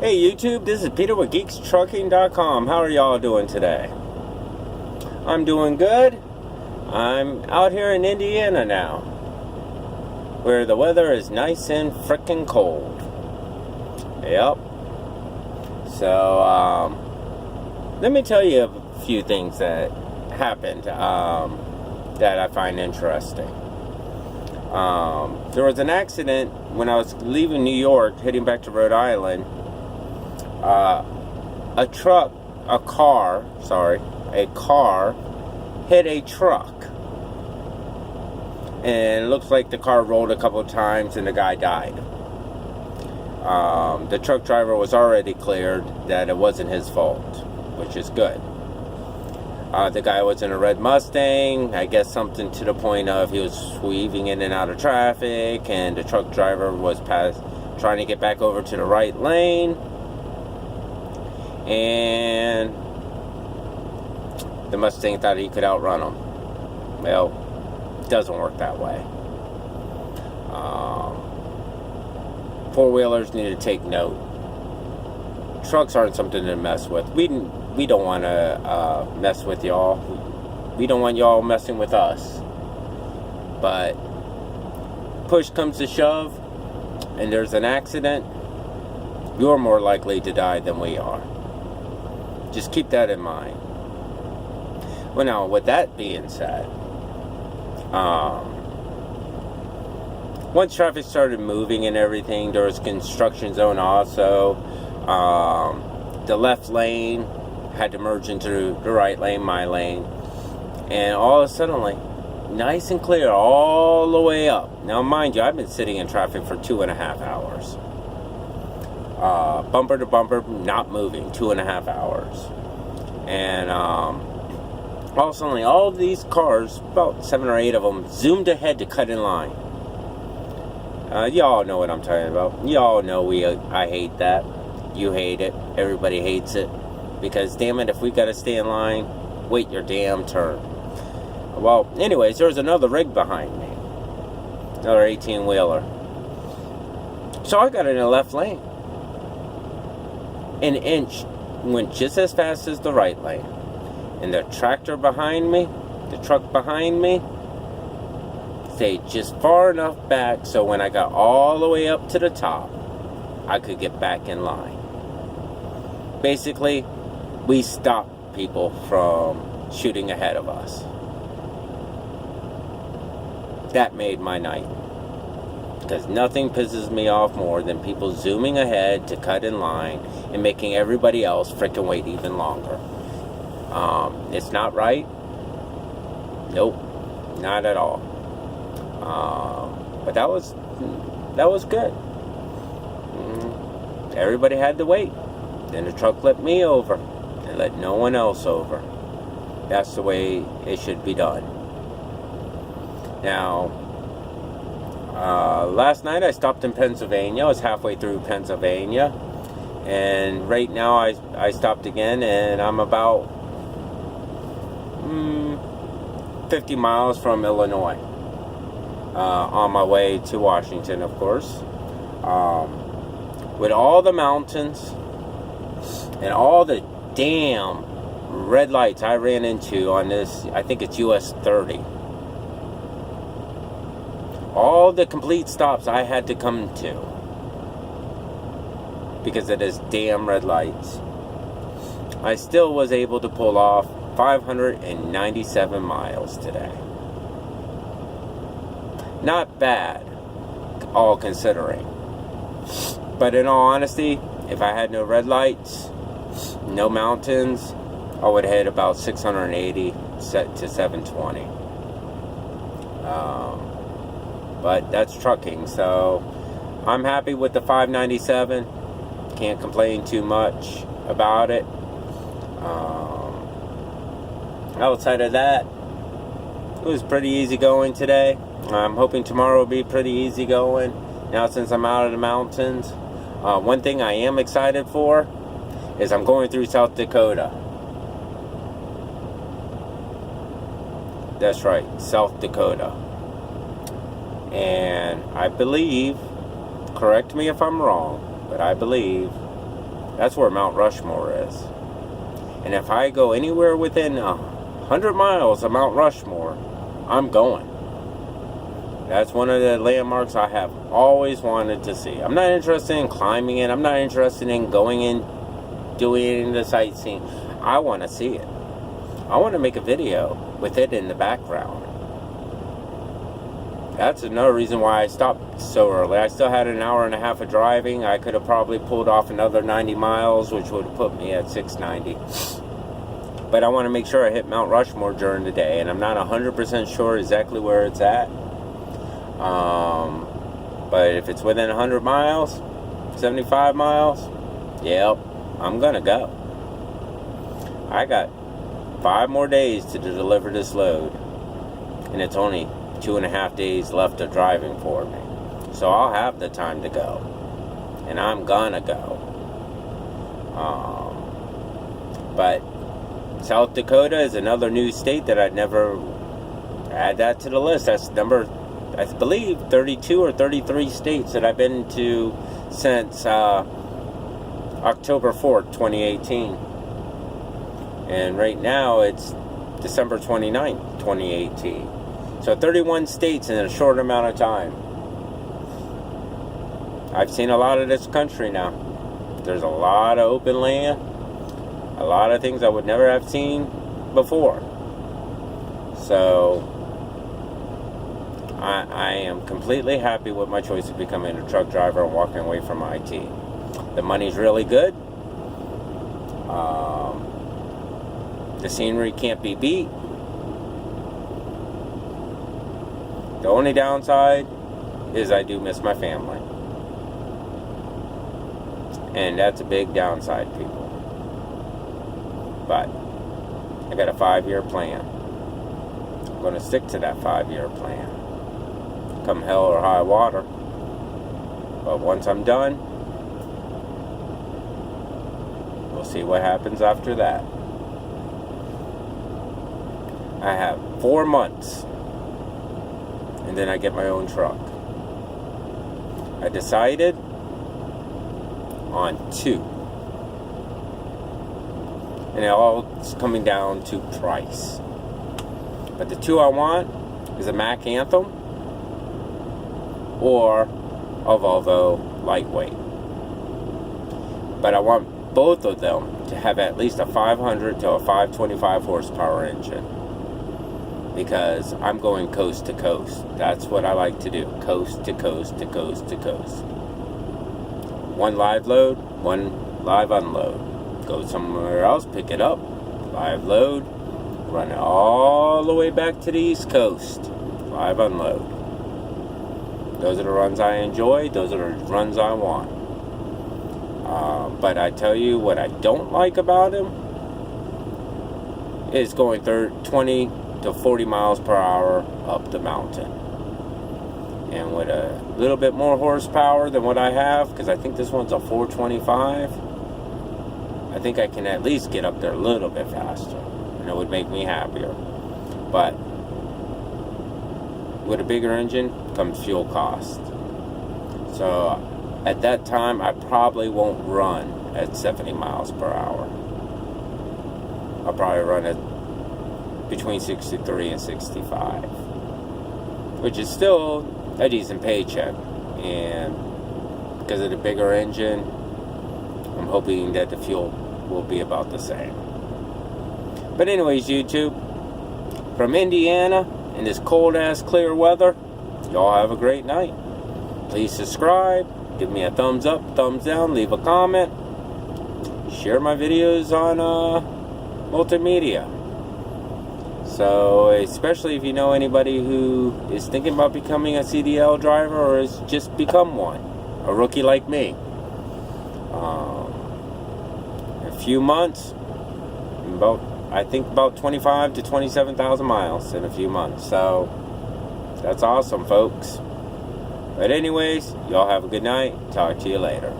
Hey YouTube, this is Peter with GeeksTrucking.com. How are y'all doing today? I'm doing good. I'm out here in Indiana now, where the weather is nice and frickin' cold. Yep. So, let me tell you a few things that happened that I find interesting. There was an accident when I was leaving New York, heading back to Rhode Island. A car hit a truck. And it looks like the car rolled a couple of times and the guy died. The truck driver was already cleared that it wasn't his fault, which is good. The guy was in a red Mustang. I guess something to the point of he was weaving in and out of traffic, and the truck driver was trying to get back over to the right lane. And the Mustang thought he could outrun him. Well, it doesn't work that way. Four-wheelers need to take note. Trucks aren't something to mess with. We don't want to mess with y'all. We don't want y'all messing with us. But push comes to shove, and there's an accident, you're more likely to die than we are. Just keep that in mind. Well, now, with that being said, once traffic started moving and everything, there was a construction zone also. The left lane had to merge into the right lane, my lane. And all of a sudden, nice and clear all the way up. Now, mind you, I've been sitting in traffic for 2.5 hours. Bumper to bumper, not moving, 2.5 hours. And all of a sudden, all of these cars, about 7 or 8 of them, zoomed ahead to cut in line. Y'all know what I'm talking about. Y'all know I hate that. You hate it. Everybody hates it. Because, damn it, if we gotta stay in line, wait your damn turn. Well, anyways, there was another rig behind me. Another 18-wheeler. So I got in the left lane. An inch went just as fast as the right lane. And the tractor behind me, the truck behind me, stayed just far enough back so when I got all the way up to the top, I could get back in line. Basically, we stopped people from shooting ahead of us. That made my night. Because nothing pisses me off more than people zooming ahead to cut in line and making everybody else frickin' wait even longer. It's not right. Nope, not at all. But that was good. Everybody had to wait. Then the truck let me over and let no one else over. That's the way it should be done. Now, last night I stopped in Pennsylvania. I was halfway through Pennsylvania, and right now I stopped again, and I'm about 50 miles from Illinois, on my way to Washington, of course. With all the mountains and all the damn red lights I ran into on this, I think it's US 30. All the complete stops I had to come to because of this damn red lights. I still was able to pull off 597 miles today. Not bad, all considering. But in all honesty, if I had no red lights, no mountains, I would hit about 680 to 720. But that's trucking, so I'm happy with the 597. Can't complain too much about it. Outside of that, it was pretty easy going today. I'm hoping tomorrow will be pretty easy going. Now since I'm out of the mountains. One thing I am excited for is I'm going through South Dakota. That's right, South Dakota. And I believe, correct me if I'm wrong, but I believe That's where Mount Rushmore is. And if I go anywhere within 100 miles of Mount Rushmore, I'm going. That's one of the landmarks I have always wanted to see. I'm not interested in climbing it. I'm not interested in going in, doing the sightseeing. I want to see it. I want to make a video with it in the background. That's another reason why I stopped so early. I still had an hour and a half of driving. I could have probably pulled off another 90 miles, which would have put me at 690. But I want to make sure I hit Mount Rushmore during the day, and I'm not 100% sure exactly where it's at. But if it's within 100 miles, 75 miles, yep, I'm going to go. I got 5 more days to deliver this load, and it's only 2.5 days left of driving for me. So I'll have the time to go, and I'm going to go. But South Dakota is another new state that I'd never add that to the list. That's number, I believe, 32 or 33 states that I've been to since October 4th, 2018. And right now it's December 29th, 2018. So 31 states in a short amount of time. I've seen a lot of this country now. There's a lot of open land. A lot of things I would never have seen before. So I am completely happy with my choice of becoming a truck driver and walking away from IT. The money's really good. The scenery can't be beat. The only downside is I do miss my family. And that's a big downside, people. But I got a 5-year plan. I'm going to stick to that 5-year plan. Come hell or high water. But once I'm done, we'll see what happens after that. I have 4 months, and then I get my own truck. I decided on 2. And it all is coming down to price. But the 2 I want is a Mack Anthem or a Volvo Lightweight. But I want both of them to have at least a 500 to a 525 horsepower engine. Because I'm going coast to coast. That's what I like to do. Coast to coast to coast to coast. 1 live load, 1 live unload. Go somewhere else, pick it up, live load, run it all the way back to the East Coast, live unload. Those are the runs I enjoy. Those are the runs I want. But I tell you what I don't like about him is going 20 to 40 miles per hour up the mountain. And with a little bit more horsepower than what I have, because I think this one's a 425, I think I can at least get up there a little bit faster, and it would make me happier. But with a bigger engine comes fuel cost. So at that time, I probably won't run at 70 miles per hour. I'll probably run at between 63 and 65, which is still a decent paycheck. And because of the bigger engine, I'm hoping that the fuel will be about the same. But anyways, YouTube, from Indiana in this cold ass clear weather, y'all have a great night. Please subscribe, give me a thumbs up, thumbs down, leave a comment, share my videos on multimedia. So especially if you know anybody who is thinking about becoming a CDL driver or has just become one, a rookie like me. A few months, I think about 25 to 27,000 miles in a few months. So that's awesome, folks. But anyways, y'all have a good night. Talk to you later.